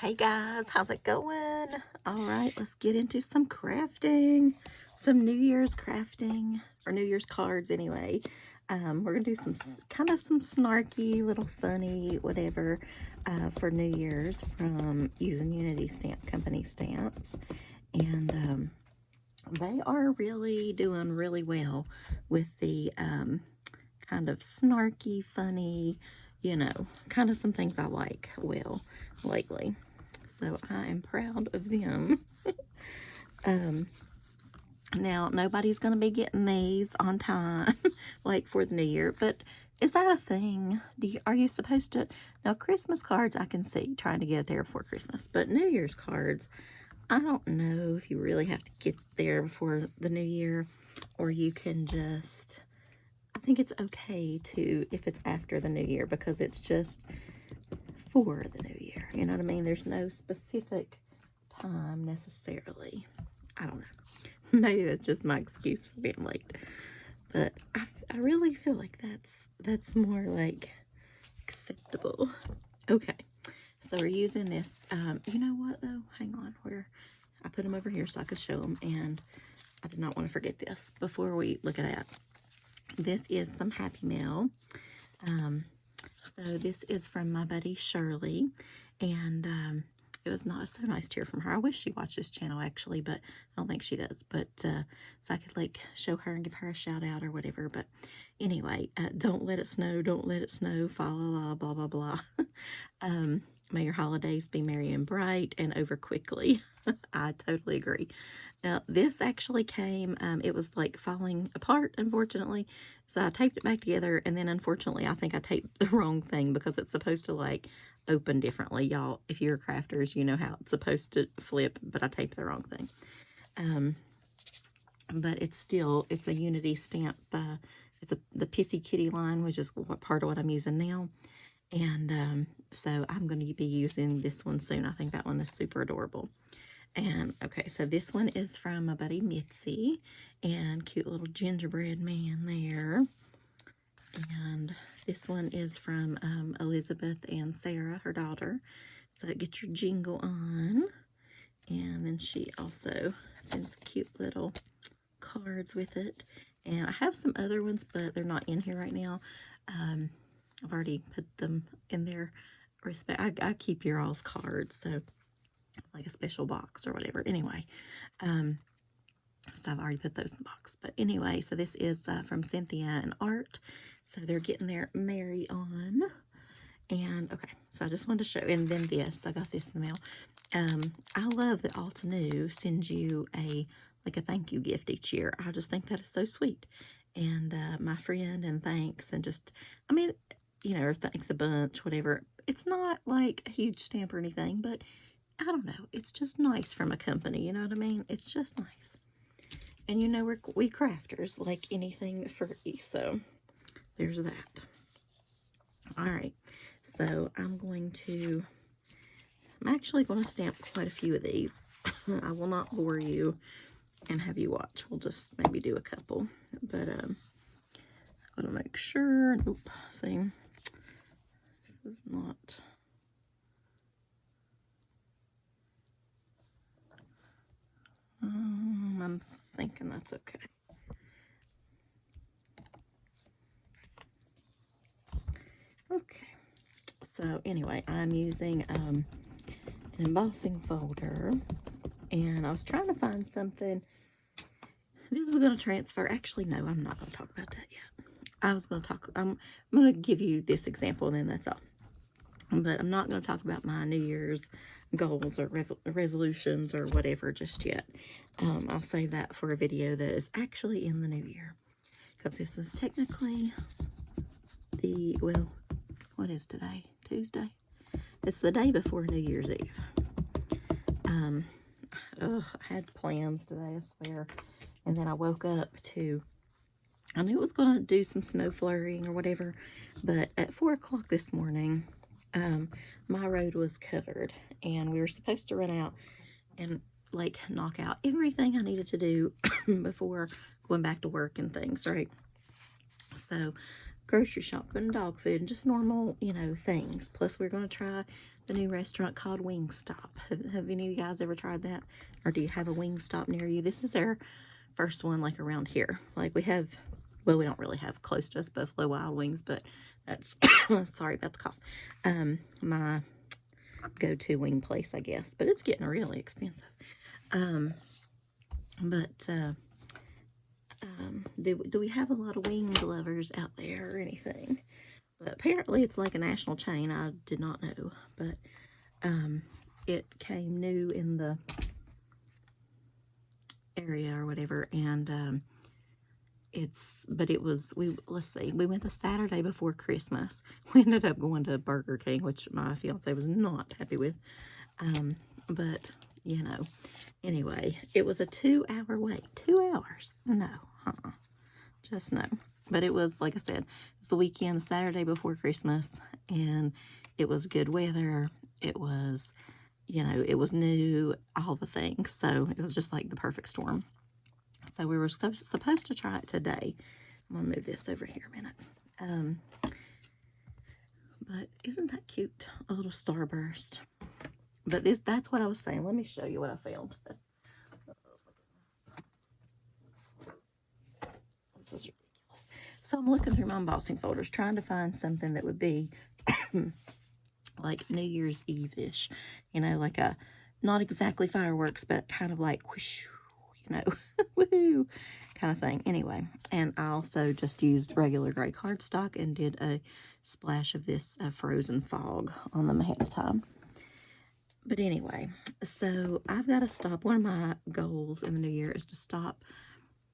Hey guys, how's it going? All right, let's get into some crafting, some New Year's crafting, or New Year's cards anyway. We're gonna do some kind of some snarky, little funny, whatever, for New Year's from using Unity Stamp Company stamps. And they are really doing really well with the kind of snarky, funny, kind of some things I like well lately. So I am proud of them. Now, nobody's going to be getting these on time, like for the new year, but is that a thing? Are you supposed to? Now, Christmas cards, I can see trying to get there before Christmas, but New Year's cards, I don't know if you really have to get there before the new year, or you can just, I think it's okay to, if it's after the new year, because it's just for the new year. You know what I mean? There's no specific time necessarily. I don't know. Maybe that's just my excuse for being late. But I really feel like that's more like acceptable. Okay. So we're using this. You know what though? Hang on. Where I put them over here so I could show them, and I did not want to forget this before we look at that. This is some Happy Mail. So this is from my buddy Shirley, and it was not so nice to hear from her. I wish she watched this channel actually, but I don't think she does. But so I could like show her and give her a shout out or whatever. But anyway, don't let it snow, don't let it snow, fa la la, blah blah blah. May your holidays be merry and bright and over quickly. I totally agree. Now, this actually came, it was like falling apart, unfortunately. So I taped it back together, and then unfortunately, I think I taped the wrong thing because it's supposed to like open differently. Y'all, if you're crafters, you know how it's supposed to flip, but I taped the wrong thing. But it's a Unity stamp. It's the Pissy Kitty line, which is part of what I'm using now. And so I'm going to be using this one soon. I think that one is super adorable. And okay, so this one is from my buddy Mitzi, and cute little gingerbread man there. And this one is from Elizabeth and Sarah, her daughter. So get your jingle on. And then she also sends cute little cards with it. And I have some other ones, but they're not in here right now. I've already put them in their respect. I keep your all's cards, so like a special box or whatever. Anyway, so I've already put those in the box. But anyway, so this is from Cynthia and Art. So they're getting their Mary on. And okay, so I just wanted to show. And then this, I got this in the mail. I love that Alta New sends you a thank you gift each year. I just think that is so sweet. And my friend and thanks, and just, I mean, or thanks a bunch, whatever. It's not like a huge stamp or anything, but I don't know. It's just nice from a company, you know what I mean? It's just nice. And we crafters like anything free, so there's that. All right, so I'm actually going to stamp quite a few of these. I will not bore you and have you watch. We'll just maybe do a couple, but I'm going to make sure. Nope, see, this is not. I'm thinking that's okay. Okay, so anyway, I'm using an embossing folder, and I was trying to find something. This is going to transfer. Actually, no, I'm not going to talk about that yet. I'm going to give you this example, and then that's all. But I'm not going to talk about my New Year's goals or resolutions or whatever just yet. I'll save that for a video that is actually in the new year. Because this is technically what is today? Tuesday? It's the day before New Year's Eve. I had plans today, I swear. And then I woke up I knew it was going to do some snow flurrying or whatever. But at 4 o'clock this morning, my road was covered, and we were supposed to run out and like knock out everything I needed to do before going back to work and things, right? So grocery shopping and dog food and just normal, you know, things. Plus, we're going to try the new restaurant called Wingstop. Have any of you guys ever tried that? Or do you have a Wingstop near you? This is our first one, like, around here. Like, we have, well, we don't really have close to us Buffalo Wild Wings, but that's, sorry about the cough, my go-to wing place, I guess. But it's getting really expensive. Do we have a lot of wing lovers out there or anything? But apparently it's like a national chain. I did not know, but it came new in the area or whatever, and let's see, we went the Saturday before Christmas. We ended up going to Burger King, which my fiance was not happy with, but you know, anyway, it was a 2-hour wait. 2 hours? No, just no. But it was, like I said, it was the weekend, the Saturday before Christmas, and it was good weather. It was, you know, it was new, all the things. So it was just like the perfect storm. So we were supposed to try it today. I'm going to move this over here a minute. But isn't that cute? A little starburst. But that's what I was saying. Let me show you what I found. This is ridiculous. So I'm looking through my embossing folders, trying to find something that would be like New Year's Eve-ish. You know, like a, not exactly fireworks, but kind of like whoosh, you know, woohoo kind of thing. Anyway, and I also just used regular gray cardstock and did a splash of this frozen fog on them ahead of time. But anyway, so I've got to stop. One of my goals in the new year is to stop.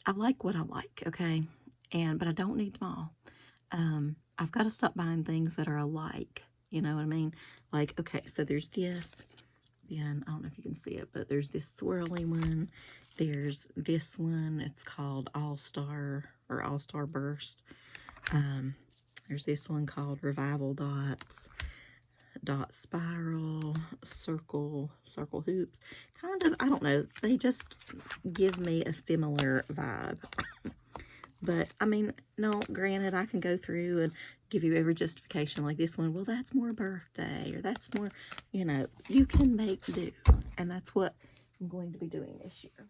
I like what I like, okay? But I don't need them all. I've got to stop buying things that are alike. You know what I mean? Like, okay, so there's this. Then, I don't know if you can see it, but there's this swirly one. There's this one. It's called All-Star or All-Star Burst. There's this one called Revival Dots. Dot spiral, circle hoops. Kind of, I don't know. They just give me a similar vibe. But, I mean, no, granted, I can go through and give you every justification like this one. Well, that's more birthday, or that's more, you know, you can make do. And that's what I'm going to be doing this year.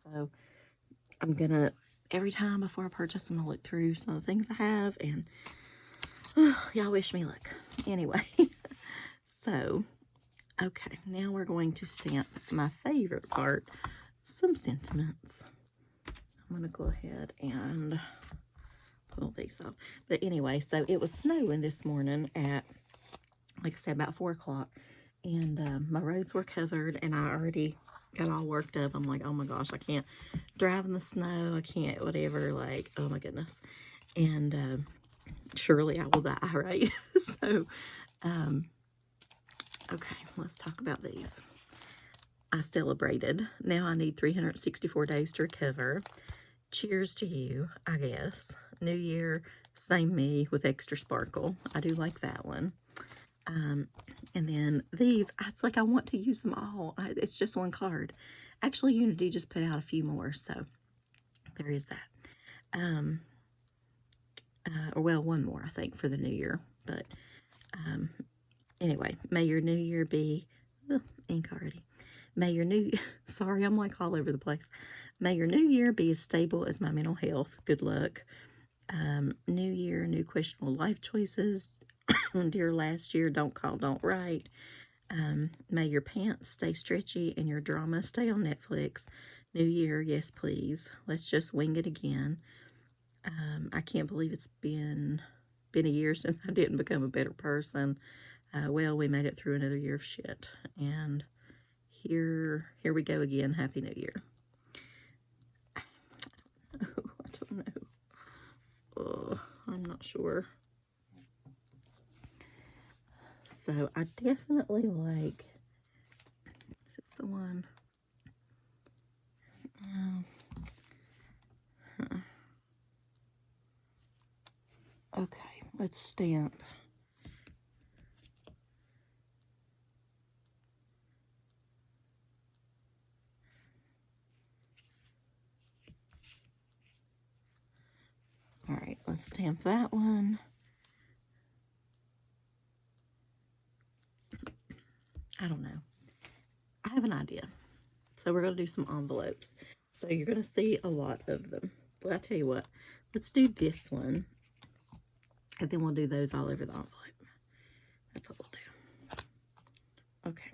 So, I'm going to, every time before I purchase, I'm going to look through some of the things I have, and y'all wish me luck. Anyway, so, okay, now we're going to stamp my favorite part, some sentiments. I'm going to go ahead and pull these off. But anyway, so it was snowing this morning at, like I said, about 4 o'clock. And my roads were covered, and I already got all worked up. I'm like, oh my gosh, I can't drive in the snow. I can't, whatever, like, oh my goodness. And surely I will die, right? So, okay, let's talk about these. I celebrated. Now I need 364 days to recover. Cheers to you, I guess. New Year, same me with extra sparkle. I do like that one. And then these, it's like I want to use them all. It's just one card. Actually, Unity just put out a few more, so there is that. Or well, one more, I think, for the new year. But anyway, may your new year be, ink already. May your new, sorry, I'm like all over the place. May your new year be as stable as my mental health. Good luck. New year, new questionable life choices. Dear last year, don't call, don't write. May your pants stay stretchy and your drama stay on Netflix. New year, yes, please. Let's just wing it again. I can't believe it's been a year since I didn't become a better person. Well, we made it through another year of shit. And here we go again. Happy New Year. I don't know. Oh, I'm not sure. So I definitely like, is this the one? Okay, let's stamp. All right, let's stamp that one. I don't know. I have an idea. So we're going to do some envelopes. So you're going to see a lot of them. Well, I'll tell you what. Let's do this one. And then we'll do those all over the envelope. That's what we'll do. Okay.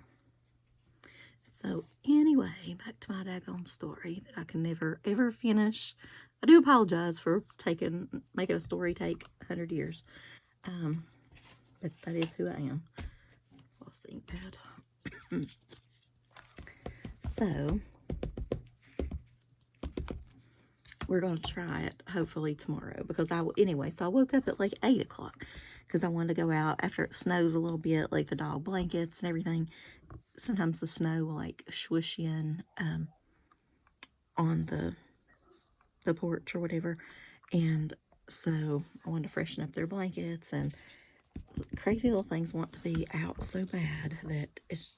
So anyway, back to my daggone story that I can never, ever finish. I do apologize for making a story take 100 years. But that is who I am. Lost the ink pad. So, we're going to try it hopefully tomorrow because anyway, so I woke up at like 8 o'clock because I wanted to go out after it snows a little bit, like the dog blankets and everything. Sometimes the snow will like swoosh in on the porch or whatever, and so I wanted to freshen up their blankets, and crazy little things want to be out so bad that it's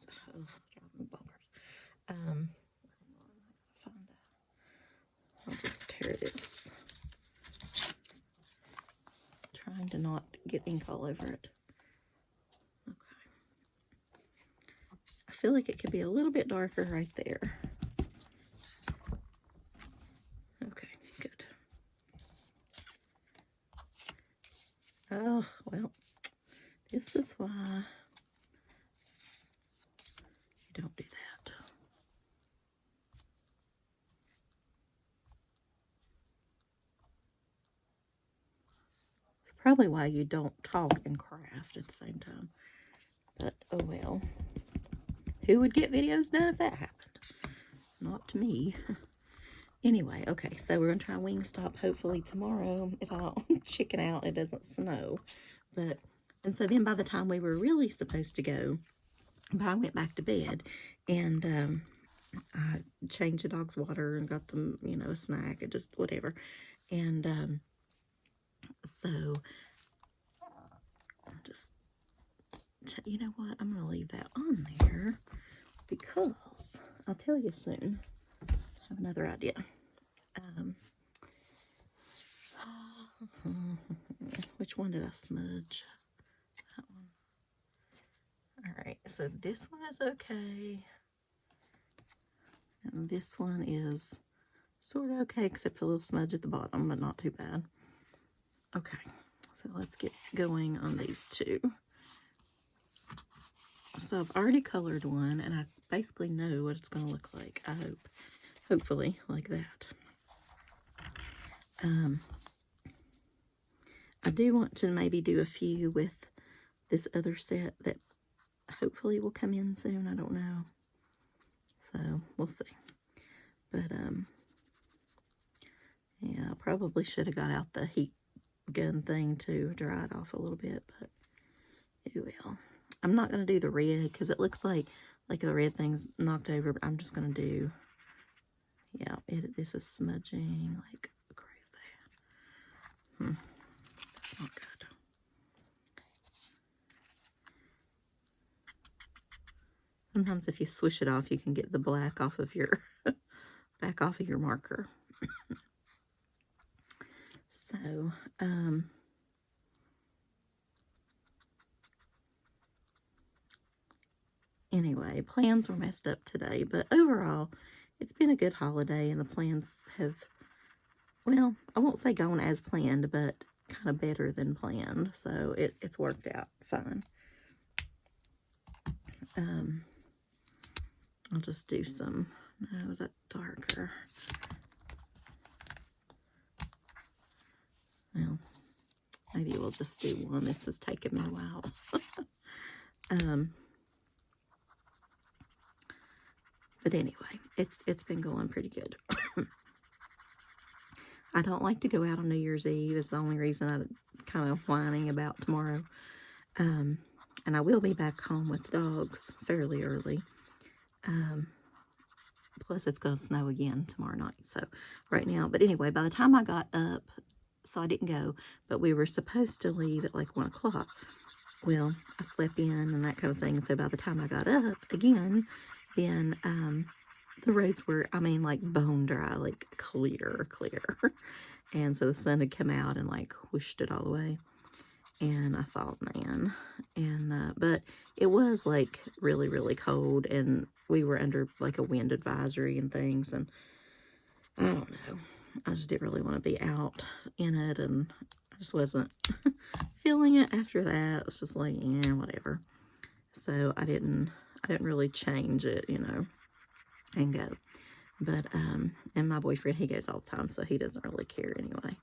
drives me bonkers. I'll just tear this, trying to not get ink all over it. Okay, I feel like it could be a little bit darker right there. Okay, good. Oh, well, this is why you don't do that. It's probably why you don't talk and craft at the same time. But, oh well. Who would get videos done if that happened? Not to me. Anyway, okay, so we're going to try Wingstop hopefully tomorrow. If I don't chicken out, it doesn't snow. And so then by the time we were really supposed to go, but I went back to bed, and I changed the dog's water and got them, you know, a snack and just whatever. And so I'll just, you know what, I'm going to leave that on there because I'll tell you soon. I have another idea. Which one did I smudge? That one. Alright, so this one is okay. And this one is sort of okay, except a little smudge at the bottom, but not too bad. Okay, so let's get going on these two. So I've already colored one, and I basically know what it's going to look like, I hope. Hopefully, like that. I do want to maybe do a few with this other set that hopefully will come in soon. I don't know. So, we'll see. But, yeah, I probably should have got out the heat gun thing to dry it off a little bit, but it will. I'm not going to do the red because it looks like the red thing's knocked over, but I'm just going to do, yeah, this is smudging like crazy. That's not good. Sometimes if you swish it off, you can get the black off of your back off of your marker. So, anyway, plans were messed up today, but overall, it's been a good holiday, and the plans have, well, I won't say gone as planned, but kind of better than planned, so it's worked out fine. I'll just do some, no, is that darker? Well, maybe we'll just do one. This is taking me a while. But anyway, it's been going pretty good. I don't like to go out on New Year's Eve. Is the only reason I'm kind of whining about tomorrow. And I will be back home with the dogs fairly early. Plus, it's going to snow again tomorrow night. So, right now. But anyway, by the time I got up, so I didn't go, but we were supposed to leave at like 1 o'clock. Well, I slept in and that kind of thing. So, by the time I got up again, then the roads were, I mean, like bone dry, like clear. And so the sun had come out and like whooshed it all away. And I thought, man, and but it was like really, really cold, and we were under like a wind advisory and things, and I don't know. I just didn't really want to be out in it, and I just wasn't feeling it after that. It was just like, yeah, whatever. So I didn't really change it, you know, and go. But, and my boyfriend, he goes all the time, so he doesn't really care anyway.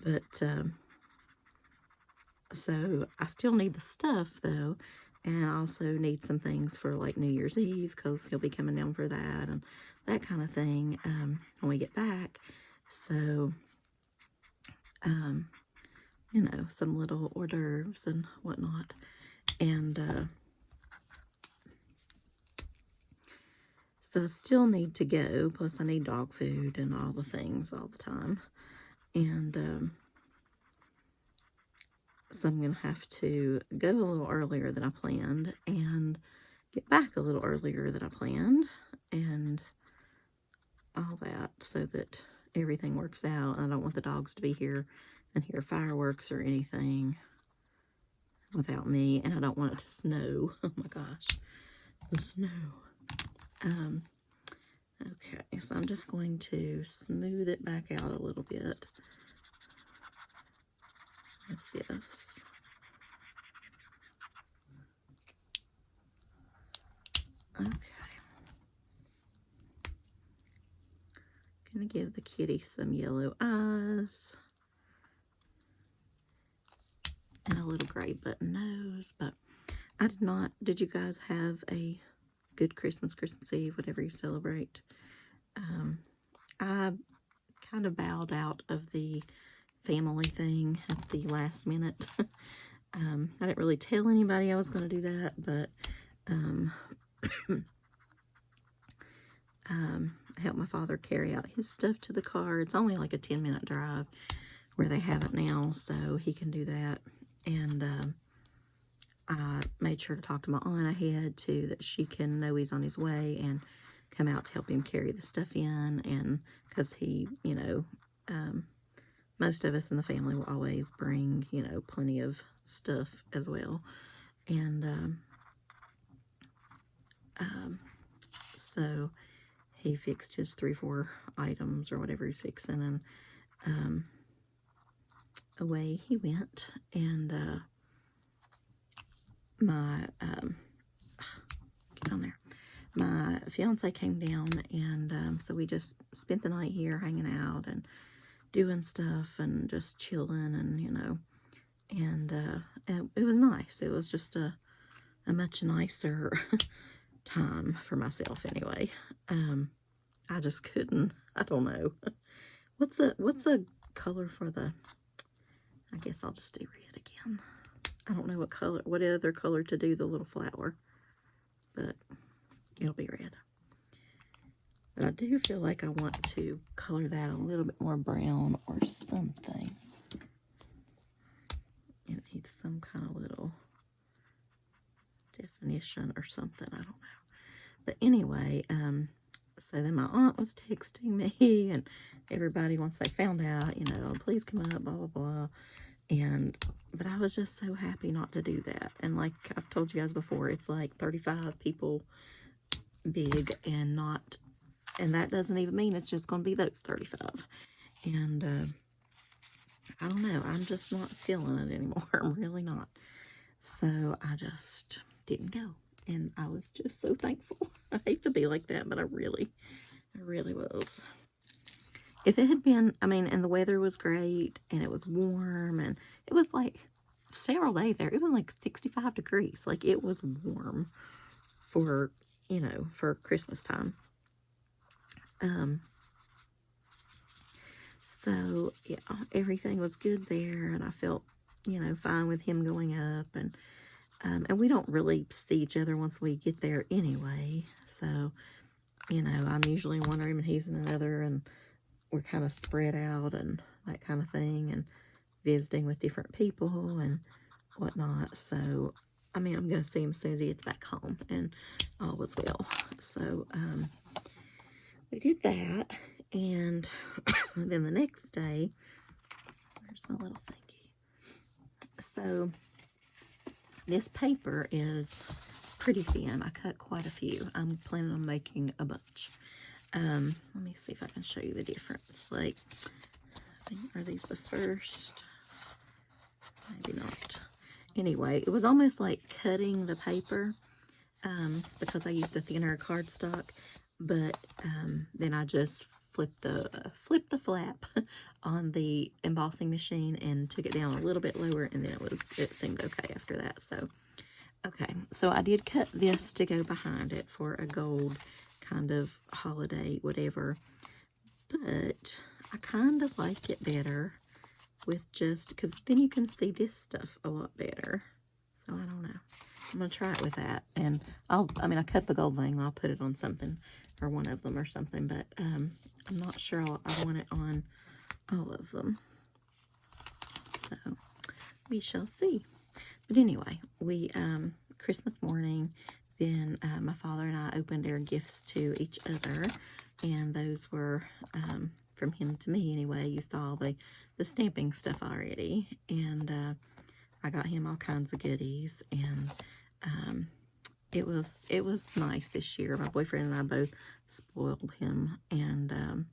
But, so I still need the stuff, though, and I also need some things for, like, New Year's Eve, because he'll be coming down for that, and that kind of thing, when we get back. So, you know, some little hors d'oeuvres and whatnot. And, so I still need to go, plus I need dog food and all the things all the time. And, so I'm going to have to go a little earlier than I planned and get back a little earlier than I planned and all that, so that everything works out. I don't want the dogs to be here and hear fireworks or anything without me, and I don't want it to snow. Oh my gosh, the snow. Okay, so I'm just going to smooth it back out a little bit with this. Okay. Gonna give the kitty some yellow eyes and a little gray button nose. But I did not. Did you guys have a good Christmas Eve, whatever you celebrate? I kind of bowed out of the family thing at the last minute. I didn't really tell anybody I was going to do that, but I helped my father carry out his stuff to the car. It's only like a 10-minute drive where they have it now, so he can do that. And I made sure to talk to my aunt ahead, too, that she can know he's on his way and come out to help him carry the stuff in. And because he, you know, most of us in the family will always bring, you know, plenty of stuff as well. And so he fixed his 3-4 items or whatever he's fixing, and away he went. And my get on there. My fiance came down, and so we just spent the night here hanging out and doing stuff and just chilling, and you know, and it was nice. It was just a much nicer time for myself anyway. I just couldn't. I don't know. What's a color for the? I guess I'll just do red again. I don't know what other color to do the little flower, but it'll be red. But I do feel like I want to color that a little bit more brown or something. It needs some kind of little definition or something. I don't know. But anyway, so then my aunt was texting me, and everybody, once they found out, you know, please come up, blah, blah, blah. But I was just so happy not to do that. And like I've told you guys before, it's like 35 people big, and that doesn't even mean it's just going to be those 35. And I don't know, I'm just not feeling it anymore. I'm really not. So I just didn't go. And I was just so thankful. I hate to be like that, but I really was. If it had been, I mean, and the weather was great, and it was warm, and it was like several days there. It was like 65 degrees. Like, it was warm for, you know, for Christmas time. So, yeah, everything was good there, and I felt, you know, fine with him going up, and we don't really see each other once we get there anyway. So, you know, I'm usually in one room and he's in another, and we're kind of spread out and that kind of thing, and visiting with different people and whatnot. So, I mean, I'm going to see him as soon as he gets back home, and all was well. So, we did that, and then the next day, Here's my little thingy. So this paper is pretty thin. I cut quite a few. I'm planning on making a bunch. Let me see if I can show you the difference. Like, see, are these the first? Maybe not. Anyway, it was almost like cutting the paper because I used a thinner cardstock, but then I just flipped the flap on the embossing machine and took it down a little bit lower, and then it seemed okay after that. So okay, so I did cut this to go behind it for a gold kind of holiday whatever, but I kind of like it better with just, because then you can see this stuff a lot better. So I don't know. I'm going to try it with that. And I mean, I cut the gold thing. I'll put it on something, or one of them or something, but I'm not sure I want it on all of them. So we shall see. But anyway, we, Christmas morning, then my father and I opened our gifts to each other, and those were from him to me anyway. You saw the stamping stuff already, and I got him all kinds of goodies, and it was nice this year. My boyfriend and I both spoiled him, and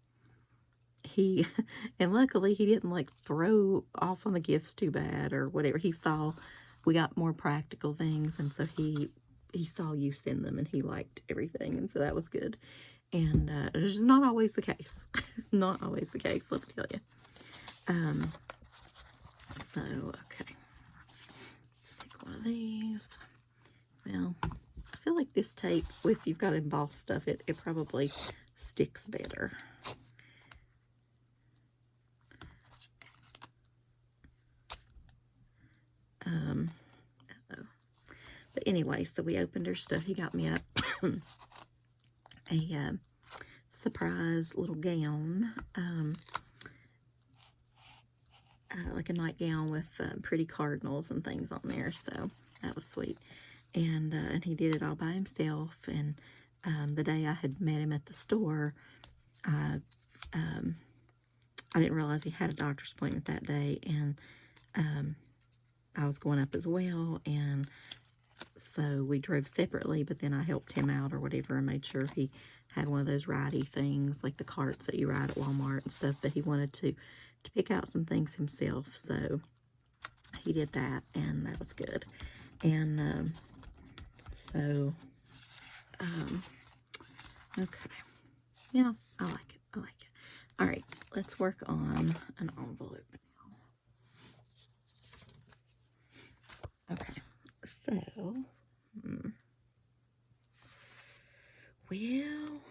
he and luckily he didn't like throw off on the gifts too bad or whatever. He saw we got more practical things, and so he saw use in them, and he liked everything, and so that was good. And it's just not always the case. Not always the case, let me tell you. So, okay. Let's take one of these. Well, I feel like this tape, if you've got embossed stuff, it probably sticks better. But anyway, so we opened her stuff. He got me a surprise little gown, like a nightgown with pretty cardinals and things on there. So that was sweet. And he did it all by himself. And the day I had met him at the store, I didn't realize he had a doctor's appointment that day, and I was going up as well, and so we drove separately, but then I helped him out or whatever and made sure he had one of those ridey things, like the carts that you ride at Walmart and stuff, but he wanted to pick out some things himself, so he did that, and that was good. And okay, yeah, I like it. All right, let's work on an envelope now. Okay, so well,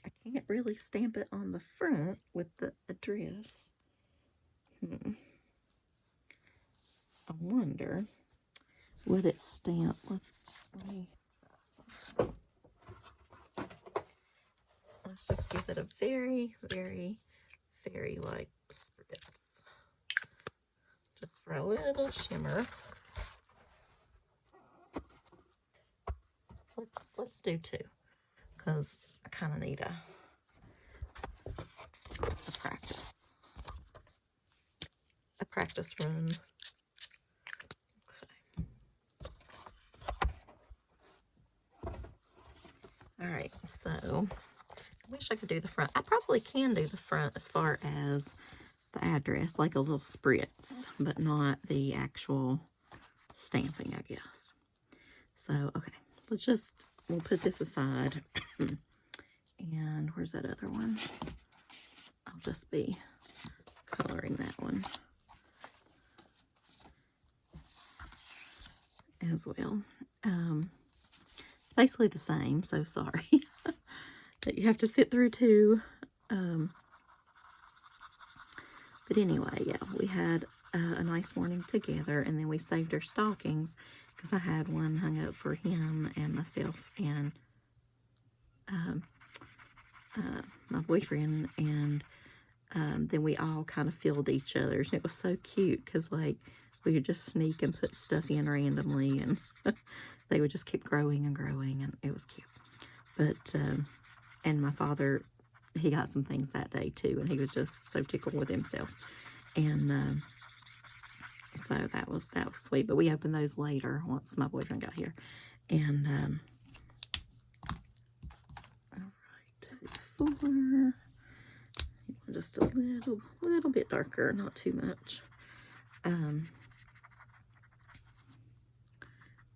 I can't really stamp it on the front with the address. I wonder, would it stamp? Let's just give it a very, very, very light spritz, just for a little shimmer. Let's do two, because I kind of need a practice run. Okay. All right, so I wish I could do the front. I probably can do the front as far as the address, like a little spritz, but not the actual stamping, I guess. So, okay, we'll put this aside. And where's that other one? I'll just be coloring that one as well. It's basically the same, so sorry that you have to sit through two. But anyway, yeah, we had a nice morning together, and then we saved our stockings because I had one hung up for him and myself and my boyfriend, and then we all kind of filled each other's. And it was so cute because, like, we would just sneak and put stuff in randomly, and they would just keep growing and growing, and it was cute. But and my father, he got some things that day too, and he was just so tickled with himself. And so that was sweet. But we opened those later once my boyfriend got here. And all right, four. Just a little bit darker, not too much.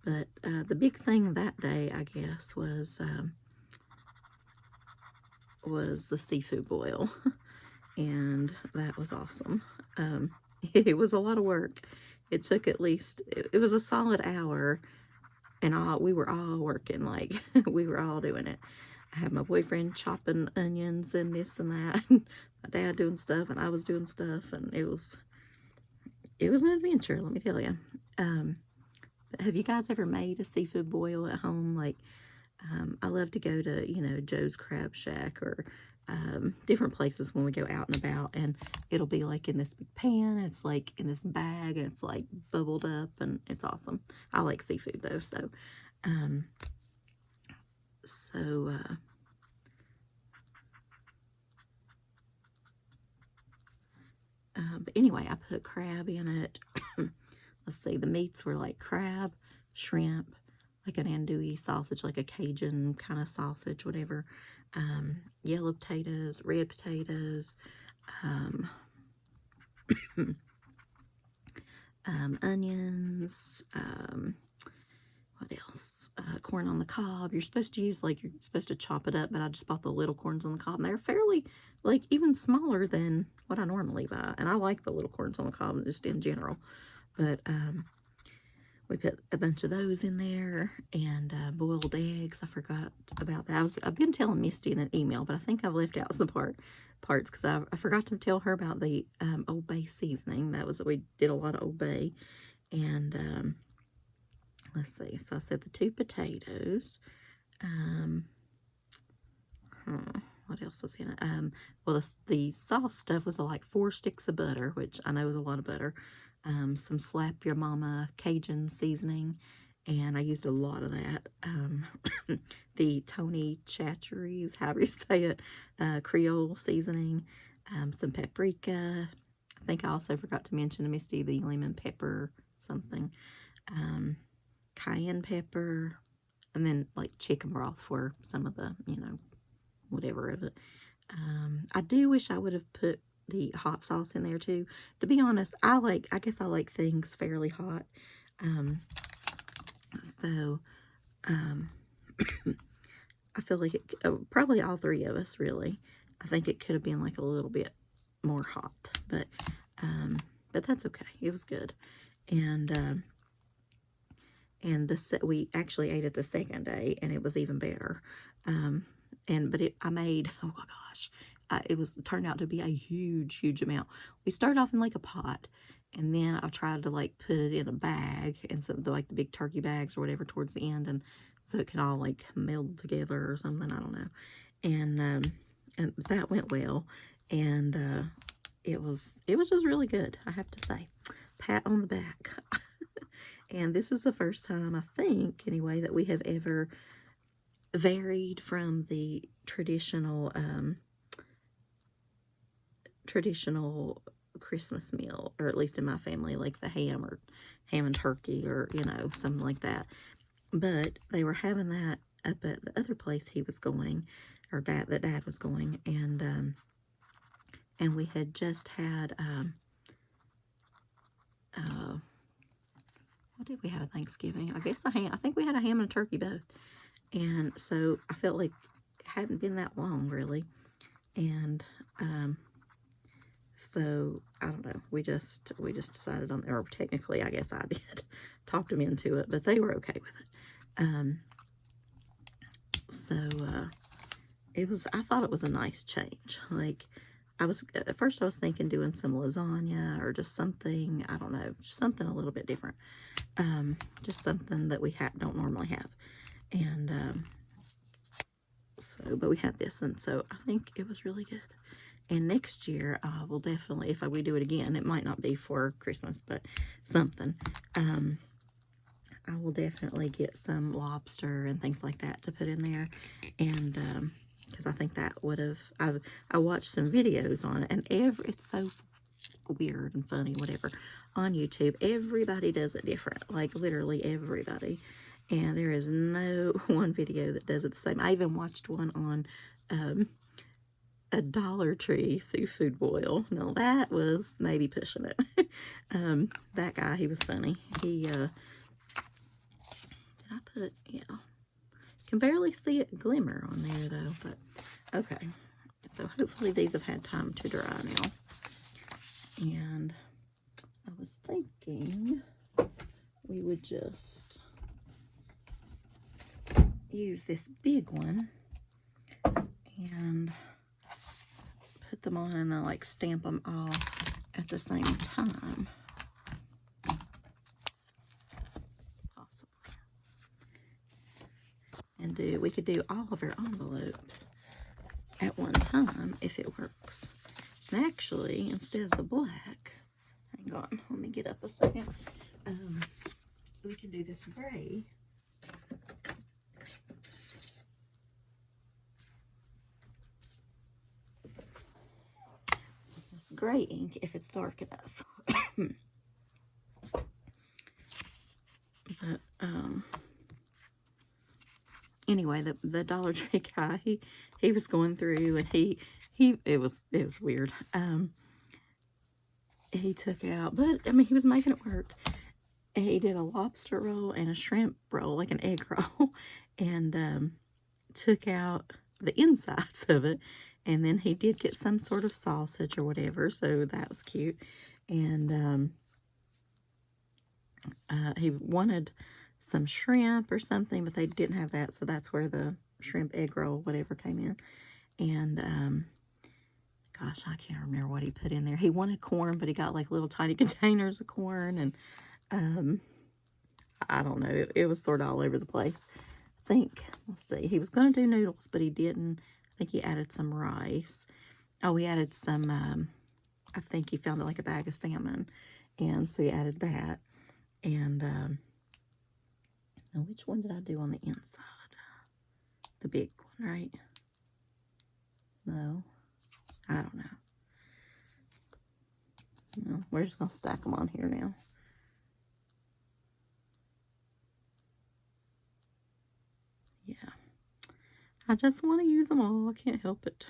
But the big thing that day, I guess, was the seafood boil, and that was awesome. It was a lot of work. It took at least, it was a solid hour, and we were all working, like, we were all doing it. I had my boyfriend chopping onions and this and that, and my dad doing stuff, and I was doing stuff, and it was an adventure, let me tell you. Have you guys ever made a seafood boil at home? Like, I love to go to, you know, Joe's Crab Shack or different places when we go out and about, and it'll be like in this big pan, it's like in this bag, and it's like bubbled up, and it's awesome. I like seafood though, so but anyway, I put crab in it. Let's see, the meats were like crab, shrimp, like an andouille sausage, like a Cajun kind of sausage, whatever. Yellow potatoes, red potatoes, onions, what else? Corn on the cob. You're supposed to use, like, you're supposed to chop it up, but I just bought the little corns on the cob, and they're fairly, like, even smaller than what I normally buy, and I like the little corns on the cob just in general. But we put a bunch of those in there, and boiled eggs. I forgot about that. I've been telling Misty in an email, but I think I've left out some parts because I forgot to tell her about the Old Bay seasoning. We did a lot of Old Bay, and let's see. So I said the 2 potatoes. What else was in it? Well, the sauce stuff was like 4 sticks of butter, which I know is a lot of butter. Some Slap Your Mama Cajun seasoning, and I used a lot of that. The Tony Chachere's, however you say it, Creole seasoning, some paprika. I think I also forgot to mention to Misty the lemon pepper something, cayenne pepper, and then like chicken broth for some of the, you know, whatever of it. I do wish I would have put the hot sauce in there too. To be honest, I guess I like things fairly hot. I feel like probably all 3 of us really. I think it could have been like a little bit more hot, but that's okay. It was good. And we actually ate it the second day, and it was even better. I made, oh my gosh, it turned out to be a huge amount. We started off in like a pot, and then I tried to like put it in a bag, and so like the big turkey bags or whatever towards the end, and so it can all like meld together or something, I don't know. And that went well, and it was just really good, I have to say. Pat on the back. And this is the first time, I think, anyway, that we have ever varied from the traditional Christmas meal, or at least in my family, like the ham and turkey, or, you know, something like that. But they were having that up at the other place he was going, or that Dad was going, and we had just had what did we have at Thanksgiving? I guess I think we had a ham and a turkey both. And so I felt like it hadn't been that long, really. And so I don't know. We just decided on, or technically, I guess I did, talked them into it, but they were okay with it. I thought it was a nice change. Like, at first I was thinking doing some lasagna or just something, I don't know, just something a little bit different. Just something that we don't normally have. And but we had this, and so I think it was really good. And next year, we'll definitely, if we do it again, it might not be for Christmas, but something, I will definitely get some lobster and things like that to put in there. And because I think that would have, I watched some videos on it, and it's so weird and funny, whatever, on YouTube. Everybody does it different, like literally everybody. And there is no one video that does it the same. I even watched one on a Dollar Tree seafood boil. No, that was maybe pushing it. That guy, he was funny. He, did I put, yeah. Can barely see it glimmer on there though, but okay. So hopefully these have had time to dry now. And I was thinking we would just use this big one and put them on, and I like stamp them all at the same time. Possibly. And we could do all of our envelopes at one time if it works. And actually, instead of the black, hang on, let me get up a second. We can do this gray. This gray ink if it's dark enough. But anyway, the Dollar Tree guy, he was going through, and it was weird. He took out, but I mean, he was making it work. He did a lobster roll and a shrimp roll, like an egg roll, and took out the insides of it. And then he did get some sort of sausage or whatever, so that was cute. And he wanted some shrimp or something, but they didn't have that, so that's where the shrimp egg roll, whatever, came in. And gosh, I can't remember what he put in there. He wanted corn, but he got like little tiny containers of corn, and I don't know. It was sort of all over the place. I think, let's see, he was going to do noodles, but he didn't. I think he added some rice. Oh, he added some, I think he found like a bag of salmon, and so he added that. And now which one did I do on the inside? The big one, right? No, I don't know. No, we're just going to stack them on here now. Yeah. I just want to use them all. I can't help it.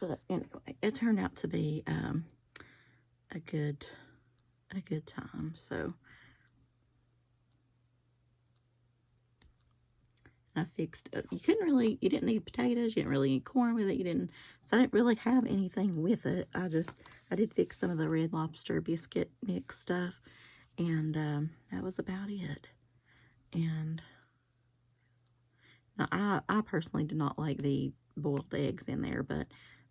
But anyway, it turned out to be a good time. So I fixed it. You didn't need potatoes, you didn't really need corn with it, so I didn't really have anything with it. I did fix some of the Red Lobster biscuit mix stuff, and that was about it. And now I personally did not like the boiled eggs in there, but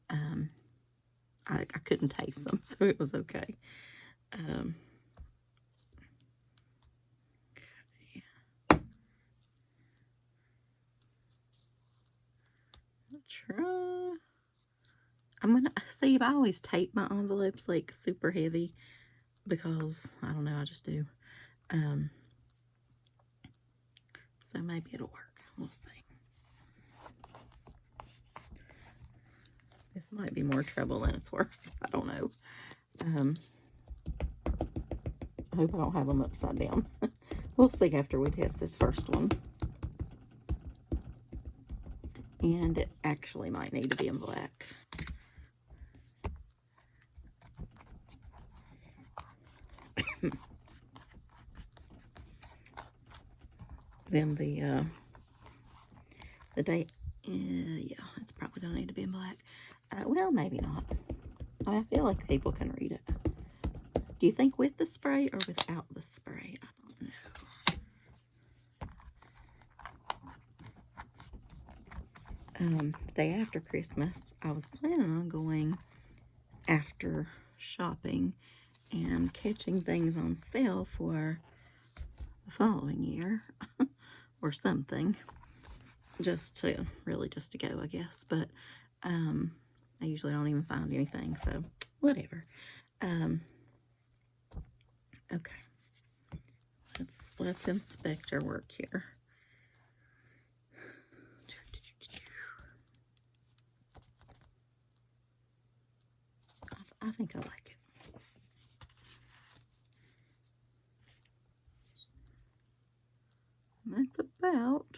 I couldn't taste them, so it was okay. Okay. Try. I'm gonna see if I always tape my envelopes like super heavy, because I don't know, I just do. So maybe it'll work. We'll see. This might be more trouble than it's worth. I don't know. I hope I don't have them upside down. We'll see after we test this first one. And it actually might need to be in black. Then the date, yeah, it's probably gonna need to be in black. Well, maybe not. I feel like people can read it. Do you think with the spray or without the spray? I don't know. The day after Christmas, I was planning on going after shopping and catching things on sale for the following year or something, just to go, I guess. But I usually don't even find anything, so whatever. Okay, let's inspect our work here. I think I like it. And that's about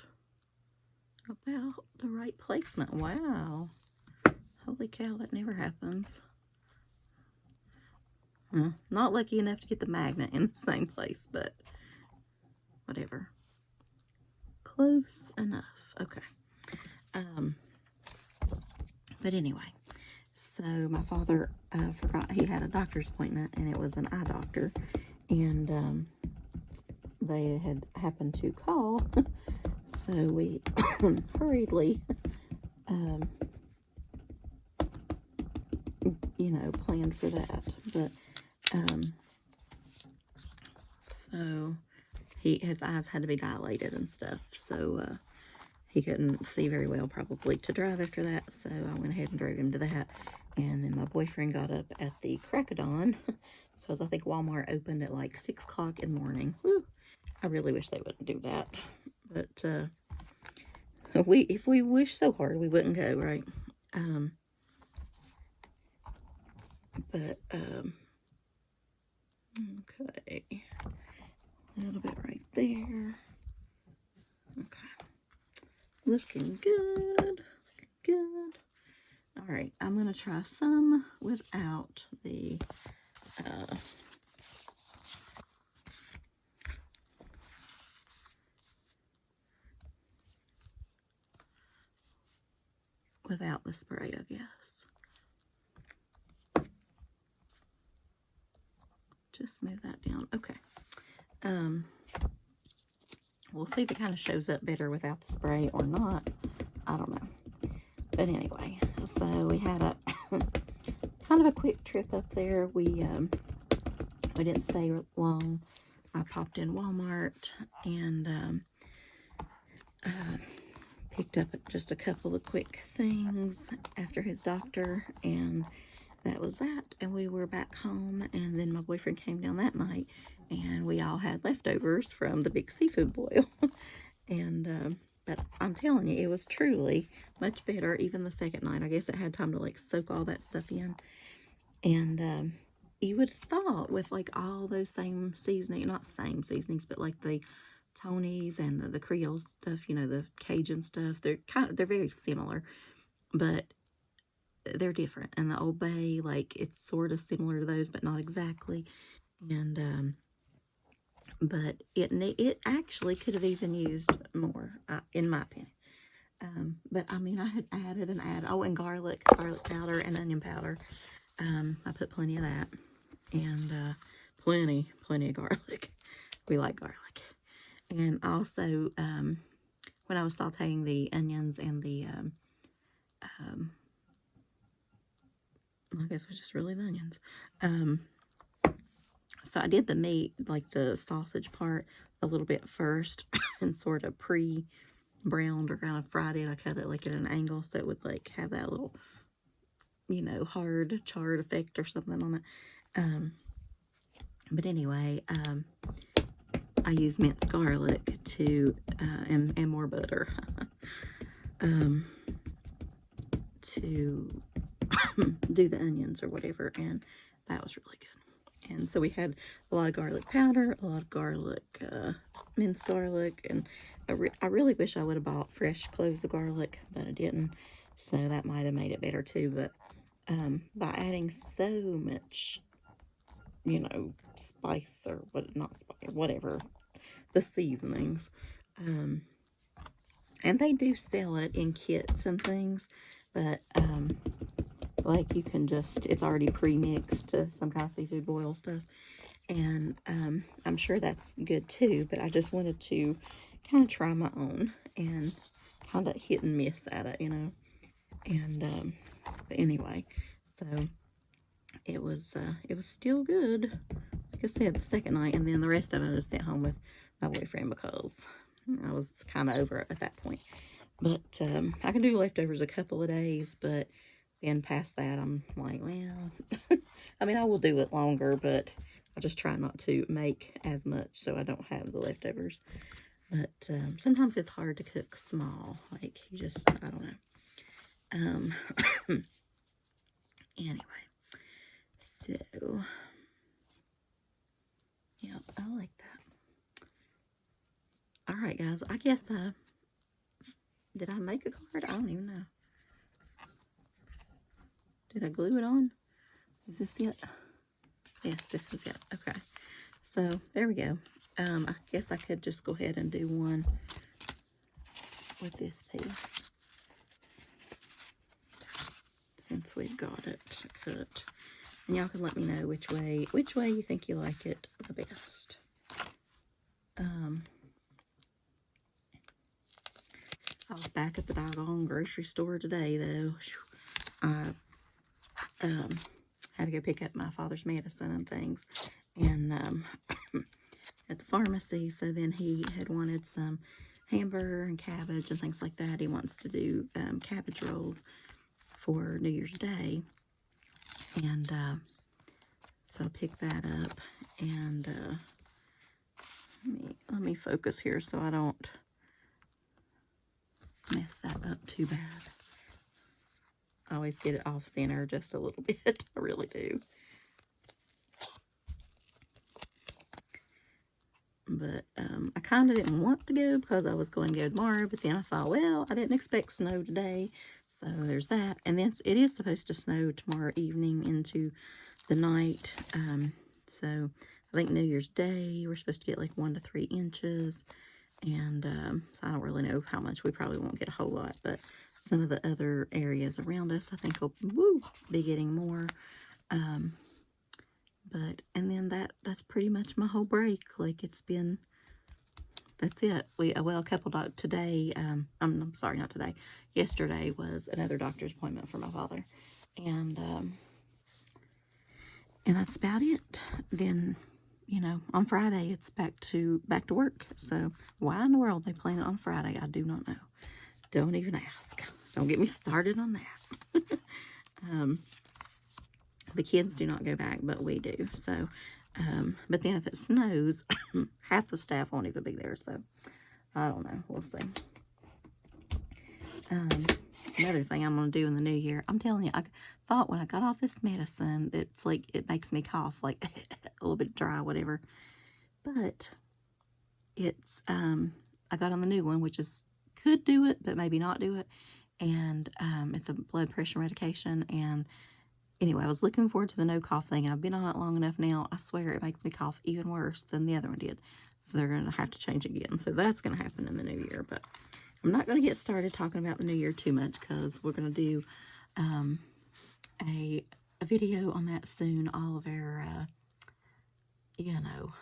the right placement. Wow. Holy cow, that never happens. Not lucky enough to get the magnet in the same place, but whatever. Close enough. Okay. But anyway, so my father forgot he had a doctor's appointment, and it was an eye doctor, and they had happened to call, so we hurriedly, you know, planned for that. But so his eyes had to be dilated and stuff, so he couldn't see very well probably to drive after that, so I went ahead and drove him to that. And then my boyfriend got up at the crack of dawn because I think Walmart opened at like 6 o'clock in the morning. Woo. I really wish they wouldn't do that, but if we wish so hard, we wouldn't go, right? Okay, a little bit right there. Okay, looking good, looking good. All right, I'm gonna try some without the spray, I guess. Just move that down. Okay. We'll see if it kind of shows up better without the spray or not. I don't know. But anyway, so we had a kind of a quick trip up there. We didn't stay long. I popped in Walmart and picked up just a couple of quick things after his doctor, and that was that. And we were back home, and then my boyfriend came down that night, and we all had leftovers from the big seafood boil. And but I'm telling you, it was truly much better even the second night. I guess it had time to like soak all that stuff in. And you would have thought with like all those same seasoning, not same seasonings, but like the Tony's and the Creole stuff, you know, the Cajun stuff, they're very similar, but they're different. And the Old Bay, like, it's sort of similar to those, but not exactly. And but it actually could have even used more, in my opinion. But I mean, I had added and garlic powder and onion powder. I put plenty of that, and plenty of garlic. We like garlic. And also, when I was sauteing the onions and the, I guess it was just really the onions. So I did the meat, like the sausage part, a little bit first and sort of pre-browned or kind of fried it. I cut it like at an angle so it would like have that little, you know, hard charred effect or something on it. But anyway, I use minced garlic to, and more butter, to do the onions or whatever, and that was really good. And so we had a lot of garlic powder, a lot of garlic, minced garlic, and I really wish I would have bought fresh cloves of garlic, but I didn't, so that might have made it better too. But by adding so much, you know, spice or not spice, whatever, the seasonings, and they do sell it in kits and things, but like you can just, it's already pre-mixed to some kind of seafood boil stuff, and I'm sure that's good too, but I just wanted to kind of try my own and kind of hit and miss at it, you know. And but anyway, so it was still good, like I said, the second night. And then the rest of it I just sent home with my boyfriend because I was kind of over it at that point. But I can do leftovers a couple of days, but then past that I'm like, well, I mean, I will do it longer, but I just try not to make as much so I don't have the leftovers. But sometimes it's hard to cook small, like you just, I don't know. Anyway, So, yeah, I like that. All right, guys. I guess, did I make a card? I don't even know. Did I glue it on? Is this it? Yes, this was it. Okay. So, there we go. I guess I could just go ahead and do one with this piece, since we've got it cut. And y'all can let me know which way you think you like it the best. I was back at the doggone grocery store today, though. I had to go pick up my father's medicine and things, and at the pharmacy. So then he had wanted some hamburger and cabbage and things like that. He wants to do cabbage rolls for New Year's Day, and so I picked that up. And let me focus here so I don't mess that up too bad. I always get it off center just a little bit. I really do. But I kind of didn't want to go because I was going to go tomorrow. But then I thought, well, I didn't expect snow today. So there's that. And then it is supposed to snow tomorrow evening into the night. So I think New Year's Day, we're supposed to get like 1 to 3 inches. And so I don't really know how much. We probably won't get a whole lot. But some of the other areas around us, I think, will be getting more. And then that's pretty much my whole break. Like, it's been, that's it. Well, a couple today, I'm sorry, not today. Yesterday was another doctor's appointment for my father. And that's about it. Then, you know, on Friday, it's back to work. So why in the world they plan it on Friday, I do not know. Don't even ask. Don't get me started on that. The kids do not go back, but we do. So, but then if it snows, half the staff won't even be there. So, I don't know. We'll see. Another thing I'm going to do in the new year, I'm telling you, I thought when I got off this medicine, it's like, it makes me cough, like a little bit dry, whatever. But it's, I got on the new one, which is, could do it, but maybe not do it. And it's a blood pressure medication. And anyway, I was looking forward to the no cough thing. I've been on it long enough now. I swear it makes me cough even worse than the other one did. So they're going to have to change again. So that's going to happen in the new year. But I'm not going to get started talking about the new year too much, because we're going to do a video on that soon. All of our, you know,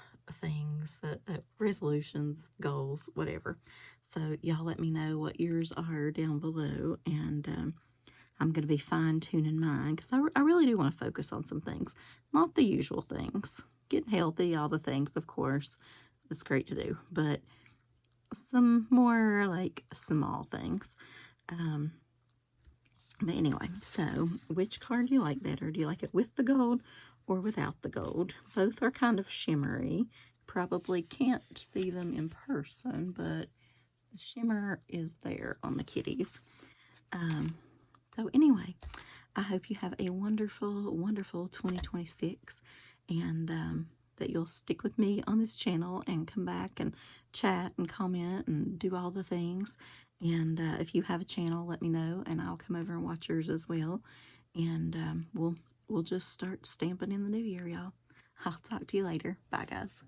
things, that resolutions, goals, whatever. So y'all let me know what yours are down below. And I'm going to be fine-tuning mine, because I really do want to focus on some things. Not the usual things. Getting healthy, all the things, of course. It's great to do. But some more, like, small things. But anyway, so which card do you like better? Do you like it with the gold or without the gold? Both are kind of shimmery. Probably can't see them in person, but the shimmer is there on the kitties. So anyway, I hope you have a wonderful, wonderful 2026, and that you'll stick with me on this channel and come back and chat and comment and do all the things. And if you have a channel, let me know, and I'll come over and watch yours as well. And we'll just start stamping in the new year, y'all. I'll talk to you later. Bye, guys.